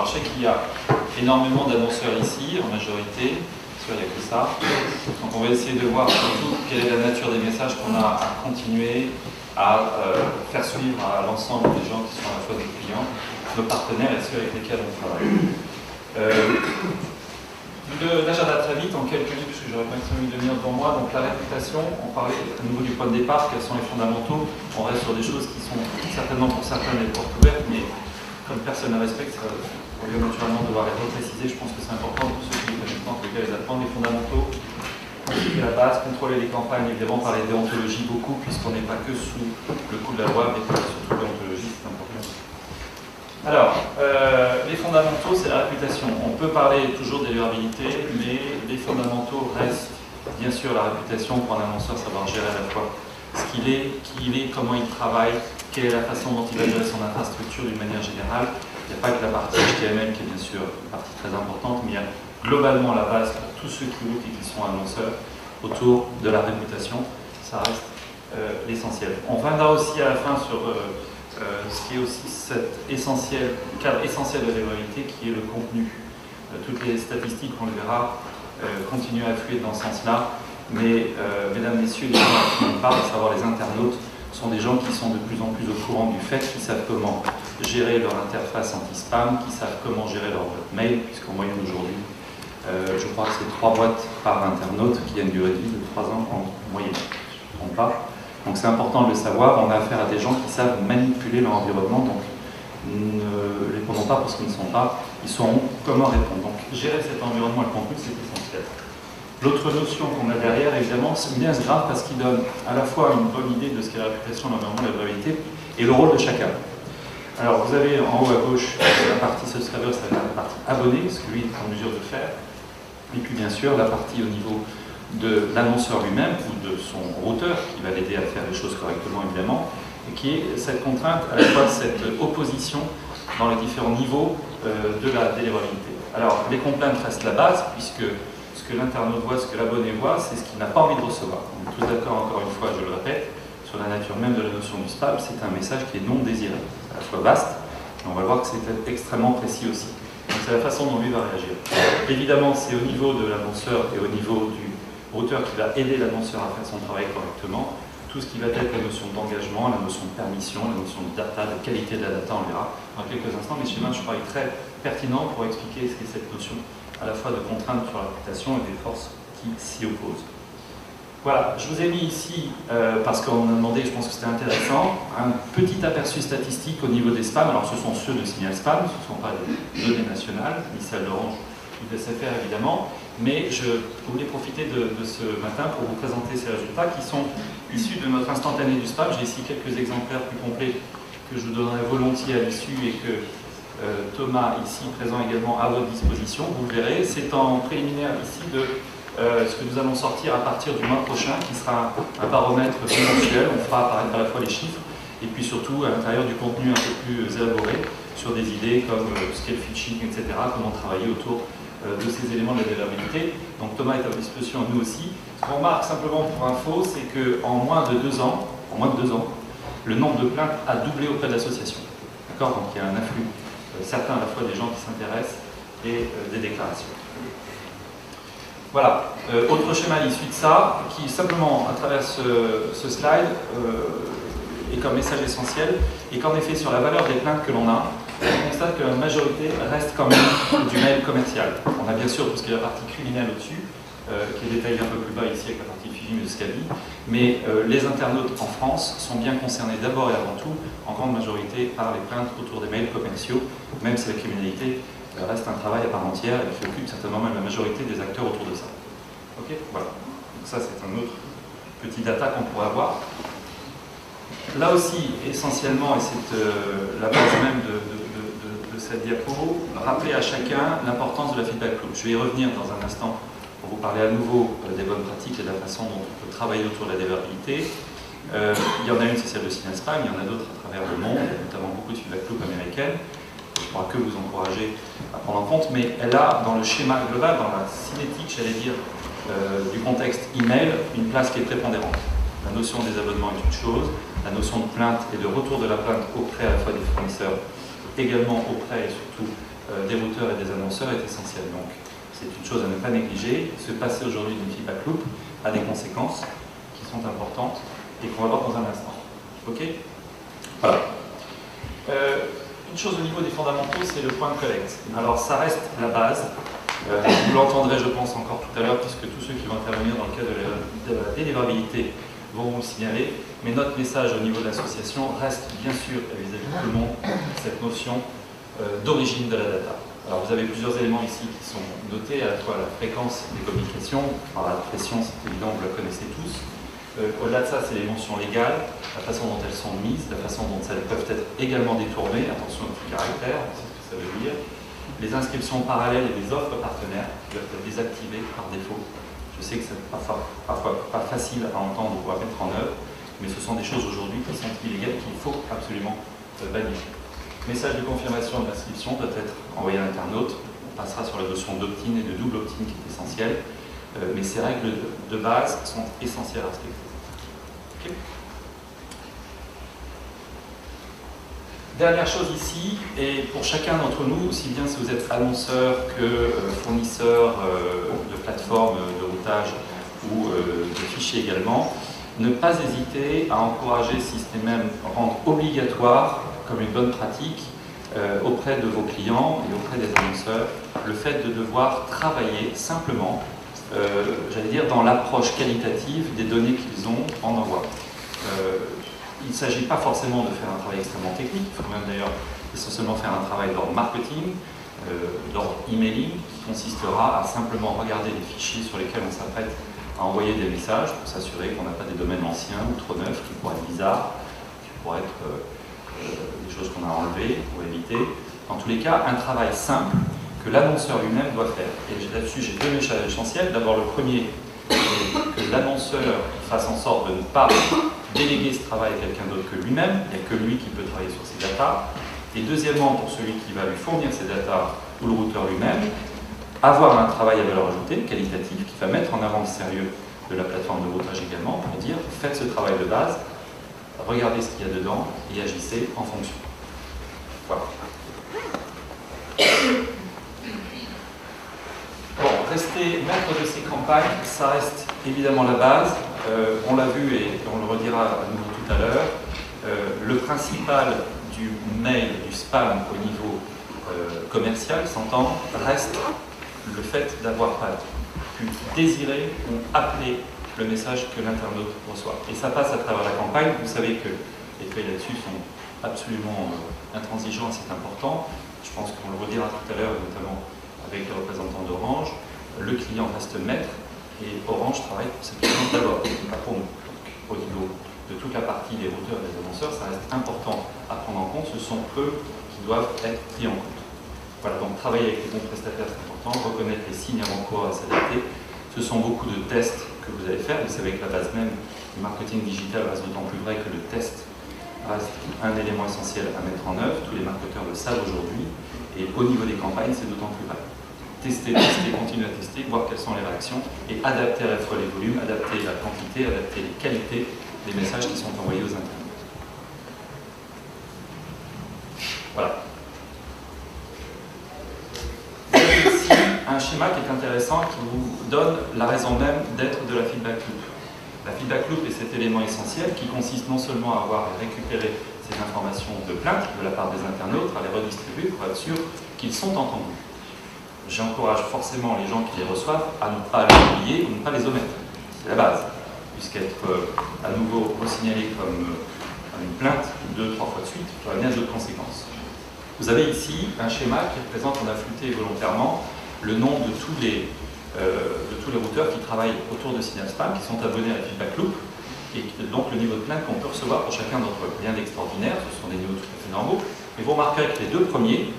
je sais qu'il y a énormément d'annonceurs ici, en majorité, il n'y a que ça. Donc on va essayer de voir surtout quelle est la nature des messages qu'on a à continuer à faire suivre à l'ensemble des gens qui sont à la fois nos clients, nos partenaires et ceux avec lesquels on travaille. L'agenda très vite, en quelques minutes, puisque j'aurais maximum une demi-heure devant moi. Donc la réputation, on parlait au niveau du point de départ, quels sont les fondamentaux. On reste sur des choses qui sont certainement pour certains des portes ouvertes, mais comme personne ne respecte, ça au lieu naturellement de devoir les repréciser, je pense que c'est important pour ceux qui les connaissent pas, en tout cas les apprendre, les fondamentaux, constituer la base, contrôler les campagnes, évidemment par les déontologies beaucoup, puisqu'on n'est pas que sous le coup de la loi, mais surtout déontologie, c'est important. Alors, les fondamentaux, c'est la réputation. On peut parler toujours des durabilités, mais les fondamentaux restent, bien sûr, la réputation pour un annonceur, savoir gérer à la fois ce qu'il est, qui il est, comment il travaille, quelle est la façon dont il va gérer son infrastructure d'une manière générale. Il n'y a pas que la partie HTML qui est bien sûr une partie très importante, mais il y a globalement la base pour tous ceux qui lootent et qui sont annonceurs autour de la réputation. Ça reste l'essentiel. On reviendra aussi à la fin sur ce qui est aussi cet cadre essentiel de la réalité qui est le contenu. Toutes les statistiques, on le verra, continuent à affluer dans ce sens-là, mais mesdames, messieurs, les gens à qui on parle, à savoir les internautes, sont des gens qui sont de plus en plus au courant du fait, qui savent comment gérer leur interface anti-spam, qui savent comment gérer leur boîte mail, puisqu'en moyenne aujourd'hui, je crois que c'est 3 boîtes par internaute qui a une durée de vie de 3 ans en moyenne. Je ne me trompe pas. Donc c'est important de le savoir. On a affaire à des gens qui savent manipuler leur environnement, donc ne répondons pas pour ce qu'ils ne sont pas, ils sauront comment répondre. Donc gérer cet environnement et le contenu, c'est essentiel. L'autre notion qu'on a derrière, évidemment, c'est bien grave parce qu'il donne à la fois une bonne idée de ce qu'est la réputation, l'environnement, la durabilité et le rôle de chacun. Alors vous avez en haut à gauche la partie subscriber, c'est-à-dire la partie abonné, ce que lui est en mesure de faire. Et puis bien sûr la partie au niveau de l'annonceur lui-même ou de son routeur qui va l'aider à faire les choses correctement évidemment, et qui est cette contrainte, à la fois cette opposition dans les différents niveaux de la délivrabilité. Alors les complaintes restent la base puisque ce que l'internaute voit, ce que l'abonné voit, c'est ce qu'il n'a pas envie de recevoir. On est tous d'accord, encore une fois, je le répète, sur la nature même de la notion du spam, c'est un message qui est non désiré. C'est à la fois vaste, mais on va voir que c'est extrêmement précis aussi. Donc c'est la façon dont lui va réagir. Évidemment, c'est au niveau de l'annonceur et au niveau du routeur qui va aider l'annonceur à faire son travail correctement. Tout ce qui va être la notion d'engagement, la notion de permission, la notion de data, de qualité de la data, on verra dans quelques instants. Mais schéma, je crois, est très pertinent pour expliquer ce qu'est cette notion à la fois de contraintes sur la réputation et des forces qui s'y opposent. Voilà, je vous ai mis ici, parce qu'on m'a demandé, je pense que c'était intéressant, un petit aperçu statistique au niveau des spams. Alors ce sont ceux de Signal Spam, ce ne sont pas des données nationales, ni celles d'Orange ou de SFR évidemment, mais je voulais profiter de ce matin pour vous présenter ces résultats qui sont issus de notre instantané du spam. J'ai ici quelques exemplaires plus complets que je vous donnerai volontiers à l'issue et que Thomas, ici présent également à votre disposition. Vous le verrez, c'est en préliminaire ici de ce que nous allons sortir à partir du mois prochain, qui sera un baromètre mensuel. On fera apparaître à la fois les chiffres et puis surtout à l'intérieur du contenu un peu plus élaboré sur des idées comme scale phishing, etc., comment travailler autour de ces éléments de la délivrabilité. Donc Thomas est à votre disposition, nous aussi. Ce qu'on remarque simplement pour info, c'est qu'en moins de 2 ans, le nombre de plaintes a doublé auprès de l'association. D'accord ? Donc il y a un afflux certains à la fois des gens qui s'intéressent et des déclarations. Voilà, autre schéma à l'issue de ça, qui simplement à travers ce slide est comme message essentiel, et qu'en effet sur la valeur des plaintes que l'on a, on constate que la majorité reste quand même du mail commercial. On a bien sûr tout ce qui est la partie criminelle au-dessus, qui est détaillée un peu plus bas ici avec la partie phishing de Scabi, mais les internautes en France sont bien concernés d'abord et avant tout, en grande majorité, par les plaintes autour des mails commerciaux, même si la criminalité reste un travail à part entière et qui occupe certainement même la majorité des acteurs autour de ça. Ok, voilà. Donc ça, c'est un autre petit data qu'on pourrait avoir. Là aussi, essentiellement, et c'est la base même de cette diapo, rappeler à chacun l'importance de la feedback loop. Je vais y revenir dans un instant pour vous parler à nouveau des bonnes pratiques et de la façon dont on peut travailler autour de la délivrabilité. Il y en a une, c'est celle de Signal Spam, il y en a d'autres à travers le monde, notamment beaucoup de feedback loop américaines. Je ne pourrais que vous encourager à prendre en compte, mais elle a dans le schéma global, dans la cinétique, j'allais dire, du contexte email, une place qui est prépondérante. La notion des abonnements est une chose, la notion de plainte et de retour de la plainte auprès à la fois des fournisseurs, également auprès et surtout des routeurs et des annonceurs est essentielle. Donc, c'est une chose à ne pas négliger. Se passer aujourd'hui d'une feedback loop a des conséquences qui sont importantes et qu'on va voir dans un instant. Ok? Voilà. Une chose au niveau des fondamentaux, c'est le point de collecte. Alors, ça reste la base. Vous l'entendrez, je pense, encore tout à l'heure, puisque tous ceux qui vont intervenir dans le cadre de la délivrabilité vont vous le signaler. Mais notre message au niveau de l'association reste, bien sûr, vis-à-vis de tout le monde, cette notion d'origine de la data. Alors, vous avez plusieurs éléments ici qui sont notés, à la fois la fréquence des communications, alors la pression, c'est évident, vous la connaissez tous. Au-delà de ça, c'est les mentions légales, la façon dont elles sont mises, la façon dont elles peuvent être également détournées, attention aux petits caractères, on sait ce que ça veut dire. Les inscriptions parallèles et les offres partenaires qui doivent être désactivées par défaut. Je sais que c'est parfois pas facile à entendre ou à mettre en œuvre, mais ce sont des choses aujourd'hui qui sont illégales qu'il faut absolument bannir. Message de confirmation de l'inscription doit être envoyé à l'internaute. On passera sur la notion d'opt-in et de double opt-in qui est essentielle, mais ces règles de base sont essentielles à respecter. Okay. Dernière chose ici, et pour chacun d'entre nous, aussi bien si vous êtes annonceur que fournisseur de plateformes de routage ou de fichiers également, ne pas hésiter à encourager, si ce n'est même rendre obligatoire, comme une bonne pratique, auprès de vos clients et auprès des annonceurs, le fait de devoir travailler simplement, j'allais dire, dans l'approche qualitative des données qu'ils ont en envoi. Il ne s'agit pas forcément de faire un travail extrêmement technique, il faut même d'ailleurs essentiellement faire un travail d'ordre marketing, d'ordre emailing, qui consistera à simplement regarder les fichiers sur lesquels on s'apprête à envoyer des messages pour s'assurer qu'on n'a pas des domaines anciens ou trop neufs qui pourraient être bizarres, qui pourraient être des choses qu'on a enlevées pour éviter. En tous les cas, un travail simple que l'annonceur lui-même doit faire. Et là-dessus, j'ai deux messages essentiels. D'abord, le premier, c'est que l'annonceur fasse en sorte de ne pas déléguer ce travail à quelqu'un d'autre que lui-même. Il n'y a que lui qui peut travailler sur ces datas. Et deuxièmement, pour celui qui va lui fournir ces datas ou le routeur lui-même, avoir un travail à valeur ajoutée, qualitatif, qui va mettre en avant le sérieux de la plateforme de routage également, pour dire faites ce travail de base, regardez ce qu'il y a dedans et agissez en fonction. Voilà. Bon, rester maître de ces campagnes, ça reste évidemment la base. On l'a vu et on le redira à nouveau tout à l'heure. Le principal du mail, du spam au niveau commercial, s'entend, reste le fait d'avoir pas pu désirer ou appeler le message que l'internaute reçoit. Et ça passe à travers la campagne. Vous savez que les faits là-dessus sont absolument intransigeants, c'est important. Je pense qu'on le redira tout à l'heure, notamment avec les représentants d'Orange. Le client reste maître et Orange travaille pour ses clients d'abord, pas pour nous. Donc, au niveau de toute la partie des routeurs et des annonceurs, ça reste important à prendre en compte. Ce sont eux qui doivent être pris en compte. Voilà, donc travailler avec les bons prestataires, c'est important. Reconnaître les signes avant-coureurs à s'adapter. Ce sont beaucoup de tests que vous allez faire. Vous savez que la base même du marketing digital reste d'autant plus vrai que le test reste un élément essentiel à mettre en œuvre. Tous les marketeurs le savent aujourd'hui. Et au niveau des campagnes, c'est d'autant plus vrai. Tester, continuer à tester, voir quelles sont les réactions et adapter à la fois les volumes, adapter la quantité, adapter les qualités des messages qui sont envoyés aux internautes. Voilà. Vous avez ici un schéma qui est intéressant, qui vous donne la raison même d'être de la feedback loop. La feedback loop est cet élément essentiel qui consiste non seulement à avoir récupéré ces informations de plainte de la part des internautes, à les redistribuer pour être sûr qu'ils sont entendus. J'encourage forcément les gens qui les reçoivent à ne pas les oublier ou ne pas les omettre. C'est la base, puisqu'être à nouveau signalé comme une plainte 2-3 fois de suite peut amener à d'autres conséquences. Vous avez ici un schéma qui représente, on a flouté volontairement, le nom de tous les routeurs qui travaillent autour de Signal Spam, qui sont abonnés à la feedback loop, et donc le niveau de plainte qu'on peut recevoir pour chacun d'entre eux. Rien d'extraordinaire, ce sont des niveaux tout à fait normaux, mais vous remarquerez que les deux premiers,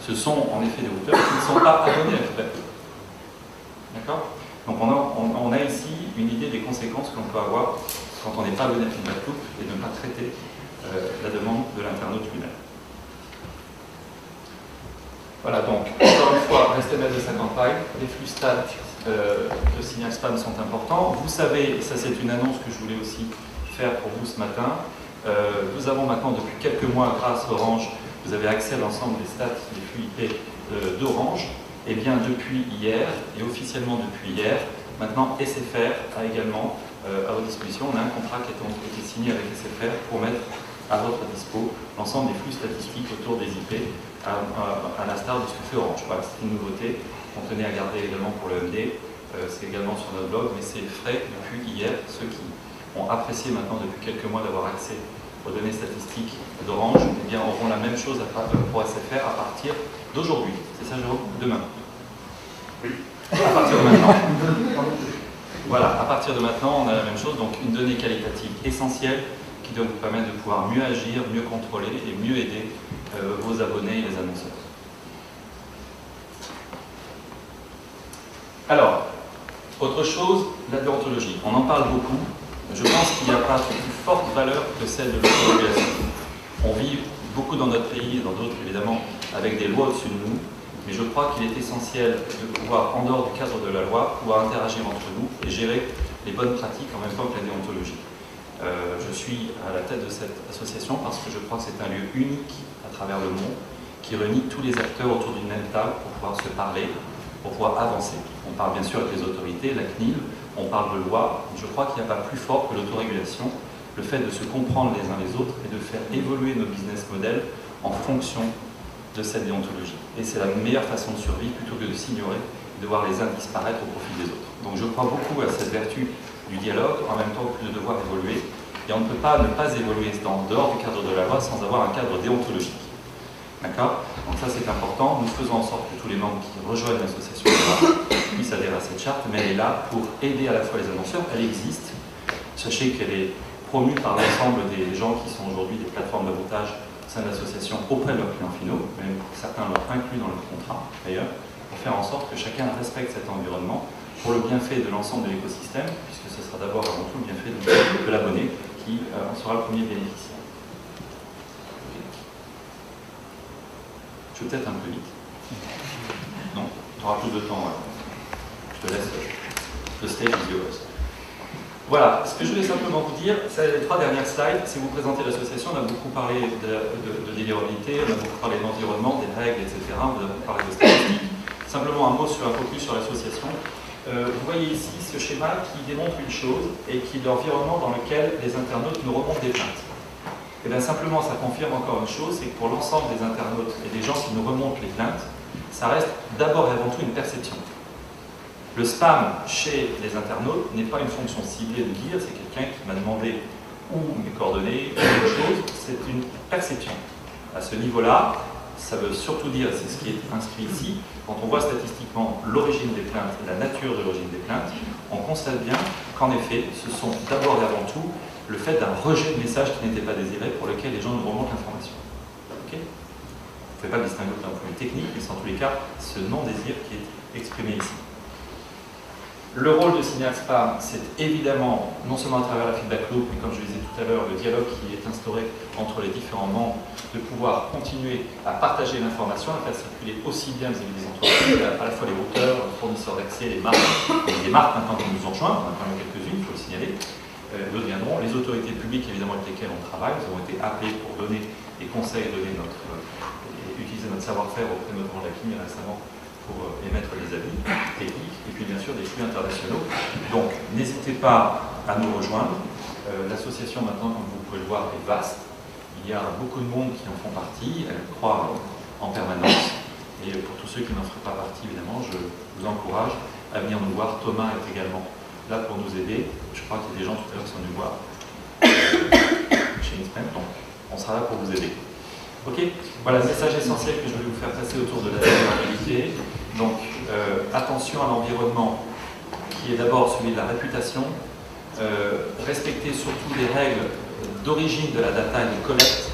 ce sont en effet des routeurs qui ne sont pas abonnés à la feedback loop. D'accord? Donc on a ici une idée des conséquences qu'on peut avoir quand on n'est pas abonné à la feedback loop et de ne pas traiter la demande de l'internaute lui-même. Voilà, donc, encore une fois, restez maître de sa campagne. Les flux stats de Signal Spam sont importants. Vous savez, et ça c'est une annonce que je voulais aussi faire pour vous ce matin, nous avons maintenant depuis quelques mois, grâce à Orange, vous avez accès à l'ensemble des stats des flux IP d'Orange, eh bien depuis hier, et officiellement depuis hier, maintenant SFR a également à votre disposition, on a un contrat qui a été signé avec SFR pour mettre à votre dispo l'ensemble des flux statistiques autour des IP, à l'instar de ce que fait Orange. Voilà, c'est une nouveauté qu'on tenait à garder également pour le MD, c'est également sur notre blog, mais c'est frais depuis hier. Ceux qui ont apprécié maintenant depuis quelques mois d'avoir accès aux données statistiques d'Orange, eh bien auront la même chose pour SFR à partir d'aujourd'hui. C'est ça, Jérôme? Demain. Oui. À partir de maintenant. Voilà, à partir de maintenant, on a la même chose, donc une donnée qualitative essentielle qui doit vous permettre de pouvoir mieux agir, mieux contrôler et mieux aider vos abonnés et les annonceurs. Alors, autre chose, la déontologie. On en parle beaucoup. Je pense qu'il n'y a pas de plus forte valeur que celle de l'autorégulation. On vit beaucoup dans notre pays et dans d'autres, évidemment, avec des lois au-dessus de nous. Mais je crois qu'il est essentiel de pouvoir, en dehors du cadre de la loi, pouvoir interagir entre nous et gérer les bonnes pratiques en même temps que la déontologie. Je suis à la tête de cette association parce que je crois que c'est un lieu unique à travers le monde qui réunit tous les acteurs autour d'une même table pour pouvoir se parler, pour pouvoir avancer. On parle bien sûr avec les autorités, la CNIL, on parle de loi. Je crois qu'il n'y a pas plus fort que l'autorégulation, le fait de se comprendre les uns les autres et de faire évoluer nos business models en fonction de cette déontologie. Et c'est la meilleure façon de survivre plutôt que de s'ignorer, de voir les uns disparaître au profit des autres. Donc je crois beaucoup à cette vertu du dialogue, en même temps que de devoir évoluer. Et on ne peut pas ne pas évoluer en dehors du cadre de la loi sans avoir un cadre déontologique. D'accord? Donc ça c'est important. Nous faisons en sorte que tous les membres qui rejoignent l'association puissent adhérer à cette charte, mais elle est là pour aider à la fois les annonceurs. Elle existe. Sachez qu'elle est promue par l'ensemble des gens qui sont aujourd'hui des plateformes de montage au sein de l'association auprès de leurs clients finaux, même certains l'ont inclus dans leur contrat d'ailleurs, pour faire en sorte que chacun respecte cet environnement pour le bienfait de l'ensemble de l'écosystème, puisque ce sera d'abord avant tout le bienfait de l'abonné qui en sera le premier bénéficiaire. Okay. Je vais peut-être un peu vite. Non, tu auras plus de temps. Je te laisse. The stage is yours. Voilà, ce que je voulais simplement vous dire, c'est les 3 dernières slides. Si vous présentez l'association, on a beaucoup parlé de délirabilité, on a beaucoup parlé d'environnement, des règles, etc. On a beaucoup parlé de statistiques. Simplement un mot sur un focus sur l'association. Vous voyez ici ce schéma qui démontre une chose et qui est l'environnement dans lequel les internautes nous remontent des plaintes. Et bien simplement, ça confirme encore une chose, c'est que pour l'ensemble des internautes et des gens qui nous remontent les plaintes, ça reste d'abord et avant tout une perception. Le spam chez les internautes n'est pas une fonction ciblée de dire c'est quelqu'un qui m'a demandé où mes coordonnées, ou quelque chose, c'est une perception. À ce niveau-là, ça veut surtout dire, c'est ce qui est inscrit ici, quand on voit statistiquement l'origine des plaintes et la nature de l'origine des plaintes, on constate bien qu'en effet, ce sont d'abord et avant tout le fait d'un rejet de messages qui n'étaient pas désirés pour lequel les gens nous remontent l'information. Okay? Vous ne pouvez pas le distinguer d'un point de vue technique, mais c'est en tous les cas ce non-désir qui est exprimé ici. Le rôle de Signal Spam, c'est évidemment, non seulement à travers la feedback loop, mais comme je le disais tout à l'heure, le dialogue qui est instauré entre les différents membres, de pouvoir continuer à partager l'information, à faire circuler aussi bien vis-à-vis des entreprises, à la fois les routeurs, les fournisseurs d'accès, les marques, et des marques maintenant qui nous ont rejoints, on en a quand même quelques-unes, il faut le signaler, d'autres viendront, les autorités publiques évidemment avec lesquelles on travaille, nous avons été appelés pour donner des conseils, donner utiliser notre savoir-faire auprès notamment de la CNIL récemment, pour émettre des avis techniques, et puis bien sûr des flux internationaux. Donc n'hésitez pas à nous rejoindre. L'association maintenant, comme vous pouvez le voir, est vaste. Il y a beaucoup de monde qui en font partie, elle croît en permanence. Et pour tous ceux qui n'en feraient pas partie, évidemment, je vous encourage à venir nous voir. Thomas est également là pour nous aider. Je crois qu'il y a des gens tout à l'heure qui sont venus voir chez Inspem, donc on sera là pour vous aider. Ok, voilà le message essentiel que je voulais vous faire passer autour de la vulnérabilité. Donc, attention à l'environnement qui est d'abord celui de la réputation. Respectez surtout les règles d'origine de la data et de collecte.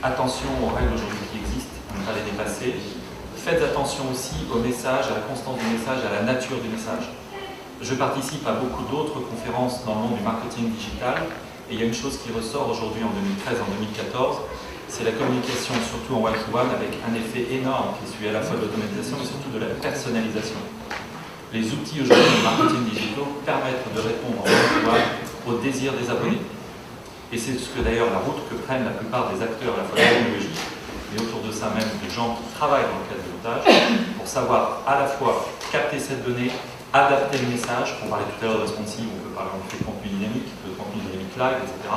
Attention aux règles aujourd'hui qui existent, à ne pas les dépasser. Faites attention aussi au message, à la constance du message, à la nature du message. Je participe à beaucoup d'autres conférences dans le monde du marketing digital et il y a une chose qui ressort aujourd'hui en 2013, en 2014, c'est la communication, surtout en one-to-one, avec un effet énorme qui est celui à la fois de l'automatisation, mais surtout de la personnalisation. Les outils aujourd'hui de marketing digital permettent de répondre en one-to-one aux désirs des abonnés. Et c'est ce que d'ailleurs la route que prennent la plupart des acteurs à la fois de la technologie, mais autour de ça même de gens qui travaillent dans le cadre de montage, pour savoir à la fois capter cette donnée, adapter le message. On parlait tout à l'heure de responsive, on peut parler en fait de contenu dynamique live, etc.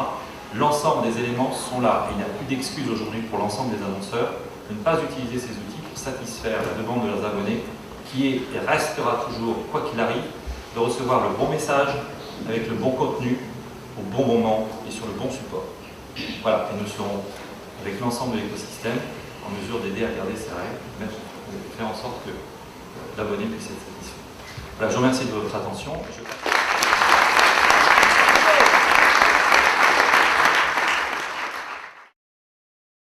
L'ensemble des éléments sont là. Et il n'y a plus d'excuses aujourd'hui pour l'ensemble des annonceurs de ne pas utiliser ces outils pour satisfaire la demande de leurs abonnés, qui est et restera toujours, quoi qu'il arrive, de recevoir le bon message avec le bon contenu au bon moment et sur le bon support. Voilà, et nous serons, avec l'ensemble de l'écosystème, en mesure d'aider à garder ces règles, faire en sorte que l'abonné puisse être satisfait. Voilà, je vous remercie de votre attention.